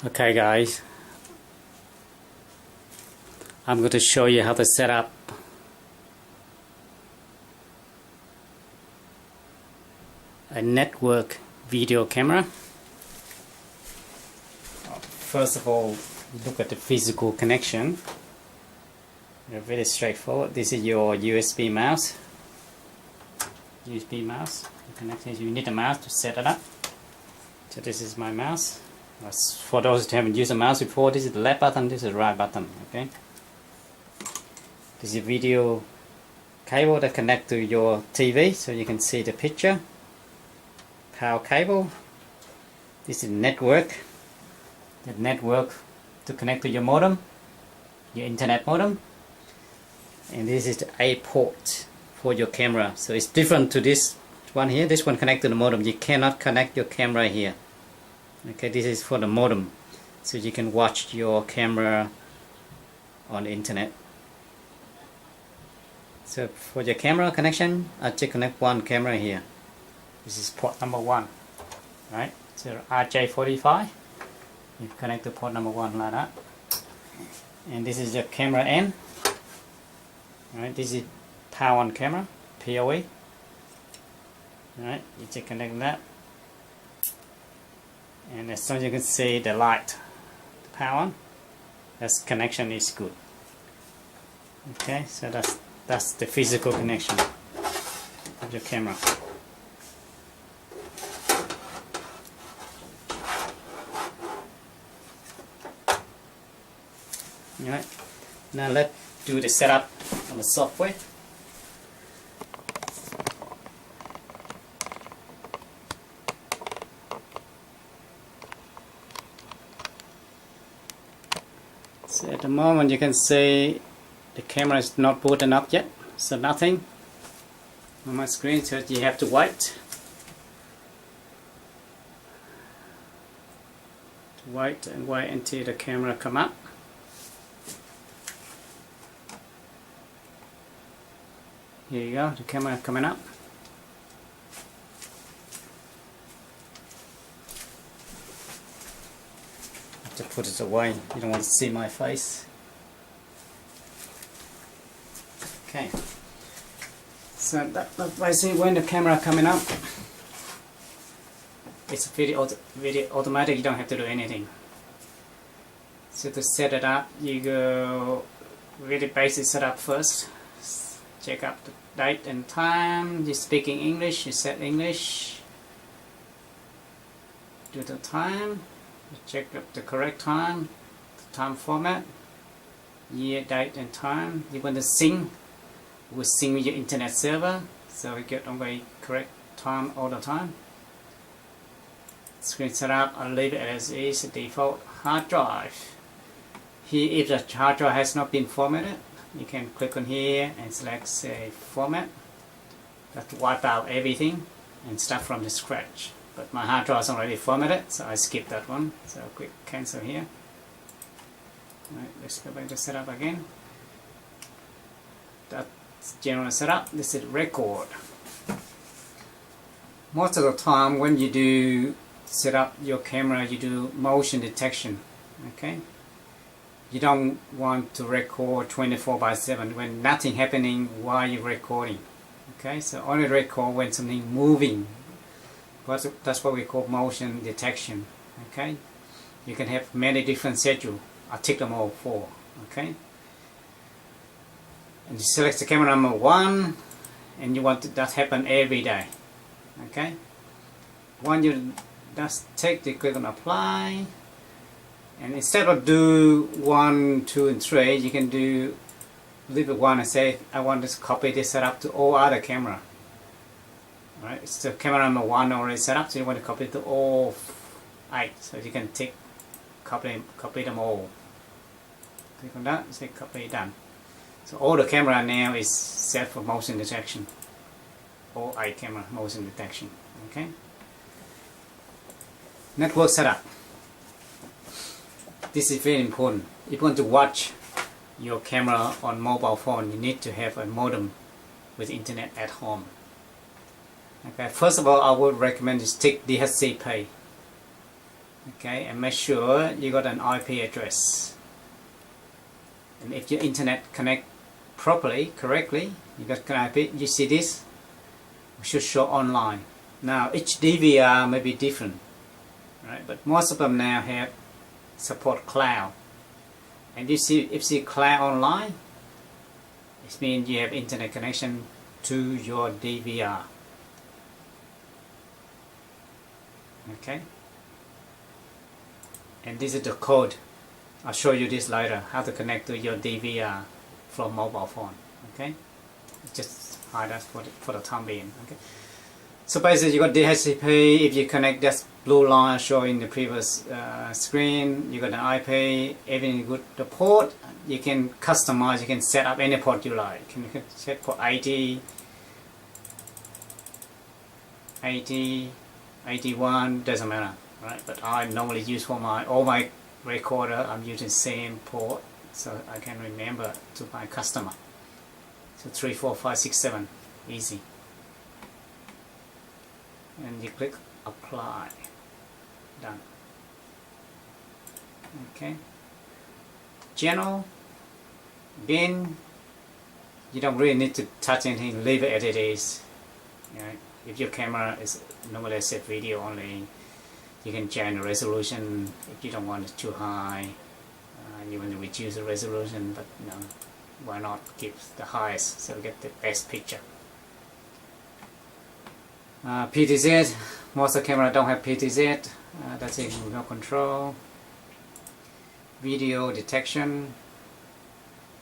Okay guys, I'm going to show you how to set up a network video camera. First of all, look at the physical connection. They're very straightforward. This is your USB mouse. USB mouse. You need a mouse to set it up. So this is my mouse. For those who haven't used a mouse before, this is the left button, this is the right button. Okay. This is a video cable that connects to your TV, so you can see the picture. Power cable. This is network. The network to connect to your modem, your internet modem. And this is the A port for your camera. So it's different to this one here. This one connects to the modem. You cannot connect your camera here. Okay, this is for the modem, so you can watch your camera on the internet. So for your camera connection, I just connect one camera here. This is port number 1, right? So RJ45, you connect to port number 1 like that. And this is your camera end. Right, this is power on camera, PoE. Right, you just connect that. And as soon as you can see the light, the power on, that connection is good. Okay, so that's the physical connection of your camera. Alright, now let's do the setup on the software. So at the moment you can see the camera is not booted up yet, so nothing on my screen, so you have to wait. Wait until the camera come up. Here you go, the camera coming up. To put it away, you don't want to see my face. Okay, so that basically when the camera coming up, it's video automatic, you don't have to do anything. So to set it up, you go really basic setup first. Check up the date and time. You're speaking English, you set English. Do the time. Check up the correct time, the time format, year, date and time. You want to sync, we'll sync with your internet server, so we get the correct time all the time. Screen setup, I'll leave it as is, default hard drive. Here, if the hard drive has not been formatted, you can click on here and select say format. That wipe out everything and start from the scratch. But my hard drive is already formatted, so I skip that one. So I'll click cancel here. Right, let's go back to setup again. That's general setup. This is record. Most of the time when you do set up your camera, you do motion detection. Okay. You don't want to record 24/7 when nothing happening while you're recording. Okay, so only record when something moving. That's what we call motion detection. Okay, you can have many different schedules. I'll tick them all 4. Okay, and you select the camera number 1, and you want that happen every day. Okay, when you just take the click on apply, and instead of do 1, 2, and 3, you can do leave it 1 and say I want to copy this setup to all other camera. Right, it's the camera number 1 already set up, so you want to copy it to all 8. So you can tick copy them all. Click on that, say copy, done. So all the camera now is set for motion detection. All 8 camera motion detection. Okay. Network setup. This is very important. If you want to watch your camera on mobile phone, you need to have a modem with internet at home. Okay, first of all, I would recommend you stick DHCP. Okay, and make sure you got an IP address. And if your internet connect correctly, you got an IP. You see this? It should show online. Now each DVR may be different, right? But most of them now have support cloud. And if you see cloud online, it means you have internet connection to your DVR. Okay, and this is the code. I'll show you this later, how to connect to your DVR from mobile phone. Okay, just hide that for the time being. Okay, so basically you got DHCP. If you connect that blue line showing the previous screen, you got an IP. Everything good. The port you can customize. You can set up any port you like. You can set for 80, 81, doesn't matter, right? But I normally use for all my recorder, I'm using same port, so I can remember to my customer. So 3, 4, 5, 6, 7, easy. And you click apply, done. Okay. General, bin, you don't really need to touch anything, leave it as it is. Right? If your camera is normally set video only, you can change the resolution if you don't want it too high. You want to reduce the resolution, but no, why not keep the highest so we get the best picture. PTZ, most of the camera don't have PTZ. That's in remote control. Video detection.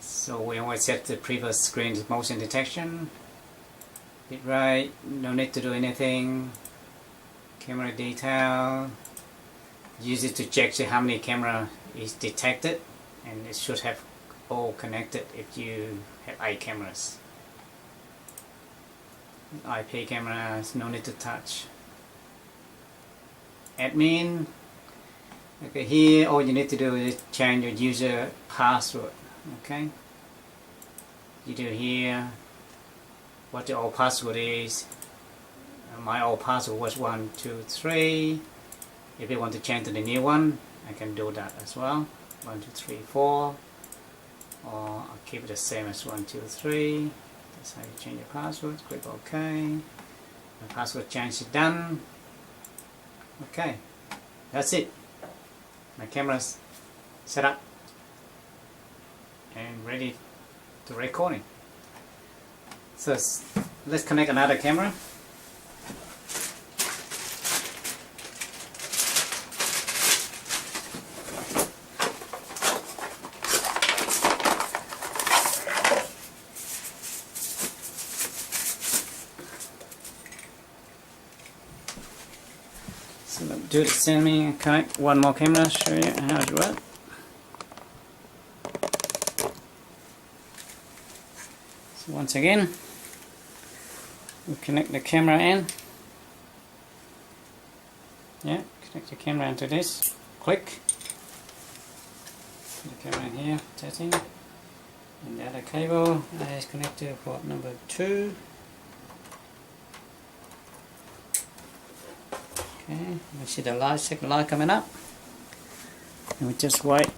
So we always set the previous screen's motion detection. Bitrate, no need to do anything. Camera detail, use it to check how many camera is detected, and it should have all connected if you have 8 cameras. IP cameras, no need to touch. Admin, okay, here all you need to do is change your user password. Okay, you do here what your old password is. My old password was 1, 2, 3. If you want to change to the new one, I can do that as well. 1, 2, 3, 4. Or I'll keep it the same as 1, 2, 3. That's how you change your password. Click OK. The password change is done. Okay, that's it. My camera's set up and ready to recording. So let's connect another camera. So do the same, connect one more camera, show you how it works. So once again, we connect the camera in. Yeah, connect the camera into this. Click. Put the camera in here, setting. And the other cable is connected to port number 2. Okay, we see the light, second light coming up, and we just wait.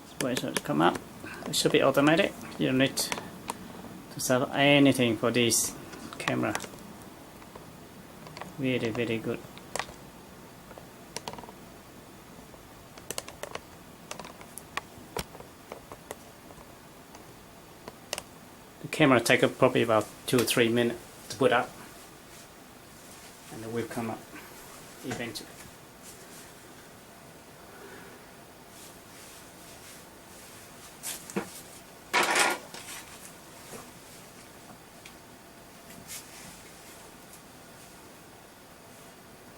Just wait for it to come up. It should be automatic. You don't need to set anything for this camera. Very, very good. The camera takes probably about 2 or 3 minutes to put up, and it will come up eventually.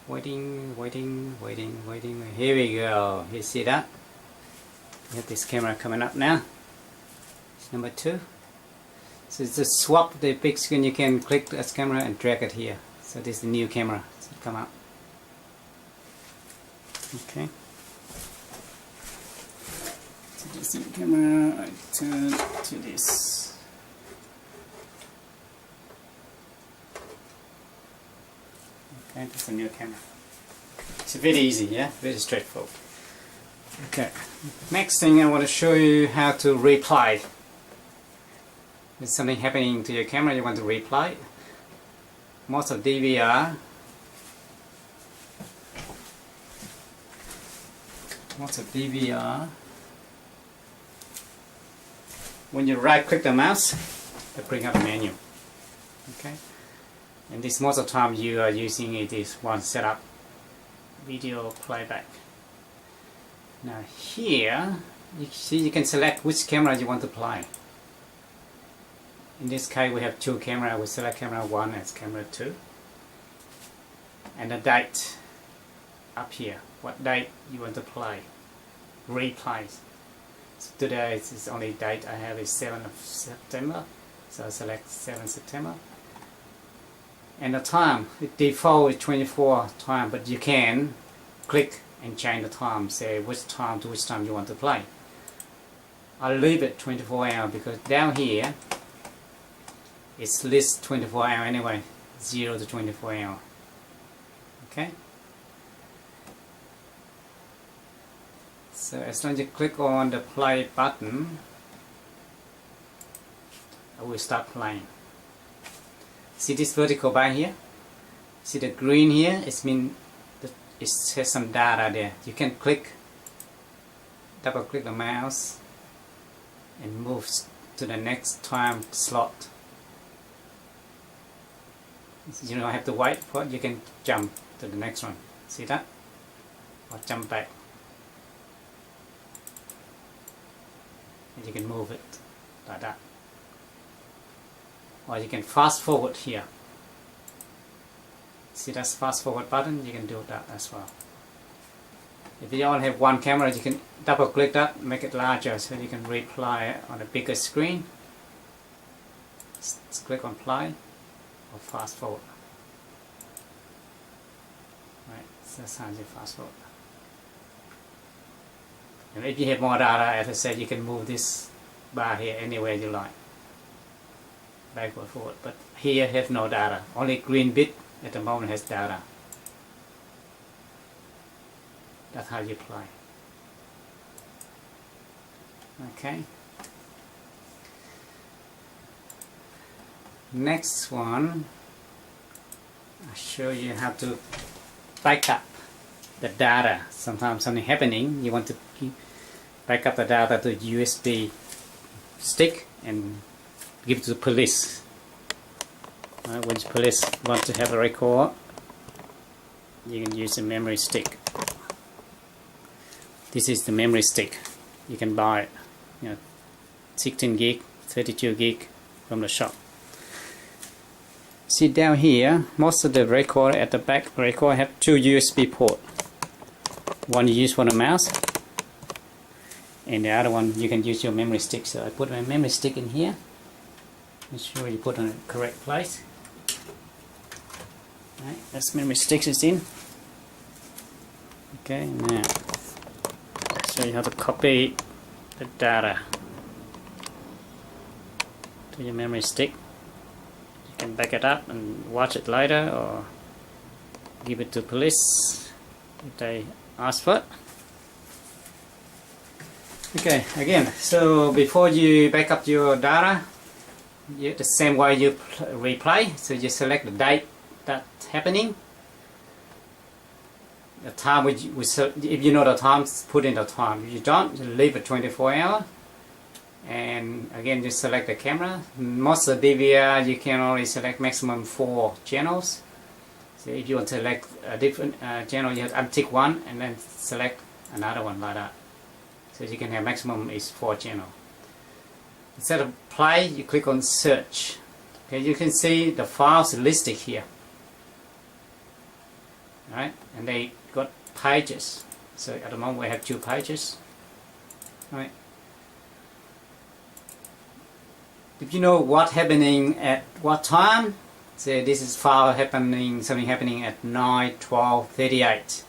Waiting, waiting, waiting, waiting. Here we go. You see that? We have this camera coming up now. It's number 2. So to swap the big screen, you can click this camera and drag it here. So this is the new camera. So come out. Okay. So this is the camera. I turn to this. Okay, that's a new camera. It's very easy, yeah, very straightforward. Okay, next thing I want to show you how to replay. There's something happening to your camera, you want to replay. Most of DVR, when you right click the mouse, it brings up a menu. Okay, and this most of the time you are using it is one setup, video playback. Now here, you see you can select which camera you want to play. In this case we have two cameras, we select camera 1 as camera 2. And the date up here, what date you want to play, replay. So today is only date I have is 7th of September, so I select 7th September. And the time, it default is 24 time, but you can click and change the time, say which time to which time you want to play. I'll leave it 24 hours because down here it's list 24 hours anyway, 0 to 24 hours. Okay? So as long as you click on the play button, I will start playing. See this vertical bar here? See the green here? It means it has some data there. You can click, double click the mouse and move to the next time slot. You don't have to wait for it, you can jump to the next one. See that? Or jump back. And you can move it like that. Or you can fast forward here. See that fast forward button? You can do that as well. If you only have one camera, you can double click that, make it larger so you can replay on a bigger screen. Just click on play or fast forward. Right, so that's how you fast forward. And if you have more data, as I said, you can move this bar here anywhere you like. Backward, forward, but here have no data. Only green bit at the moment has data. That's how you play. Okay. Next one, I'll show you how to back up the data. Sometimes something happening, you want to back up the data to USB stick and give it to the police. When the police want to have a record, you can use a memory stick. This is the memory stick. You can buy it, 16 gig, 32 gig from the shop. See down here, most of the record at the back record have two USB ports. One you use for the mouse, and the other one you can use your memory stick. So I put my memory stick in here. Make sure you put on the correct place. Right, that's memory sticks is in. Okay, now show you how to copy the data to your memory stick. You can back it up and watch it later, or give it to police if they ask for it. Okay, again, so before you back up your data, the same way you replay, so you select the date that's happening, the time if you know the time, put in the time. If you don't, you leave it 24 hours. And again, you select the camera. Most of the DVR you can only select maximum 4 channels. So if you want to select a different channel, you have to untick one and then select another one like that. So you can have maximum is 4 channels. Instead of play, you click on search. Okay, you can see the files listed here. Right, and they got pages. So at the moment we have 2 pages. Right. If you know what happening at what time, say this is file happening, something happening at 9:12:38.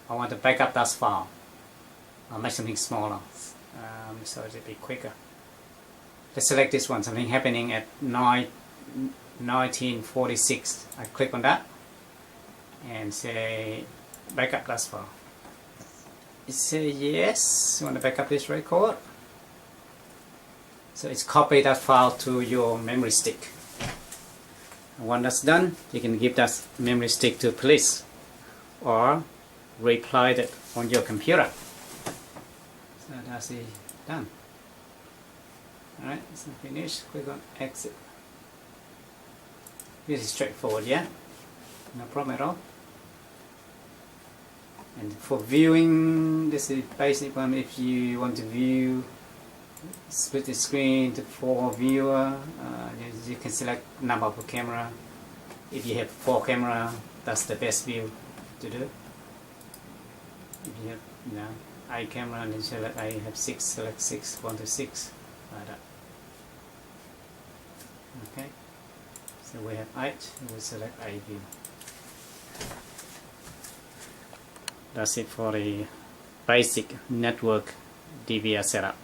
I want to back up that file. I'll make something smaller, so it'll be quicker. Let's select this one, something happening at 19:46. I click on that. and say backup this file. It says yes, you want to backup this record. So it's copy that file to your memory stick. And when that's done, you can give that memory stick to police or replay it on your computer. So that's it done. Alright, so finished. Click on exit. This is straightforward, yeah? No problem at all. And for viewing, this is basic one. If you want to view, split the screen to 4 viewer, you can select number of camera. If you have 4 camera, that's the best view to do. If you have 8 camera, then select I have 6, select 6, 1 to 6, like that. Okay, so we have 8, we select 8 view. That's it for the basic network DVR setup.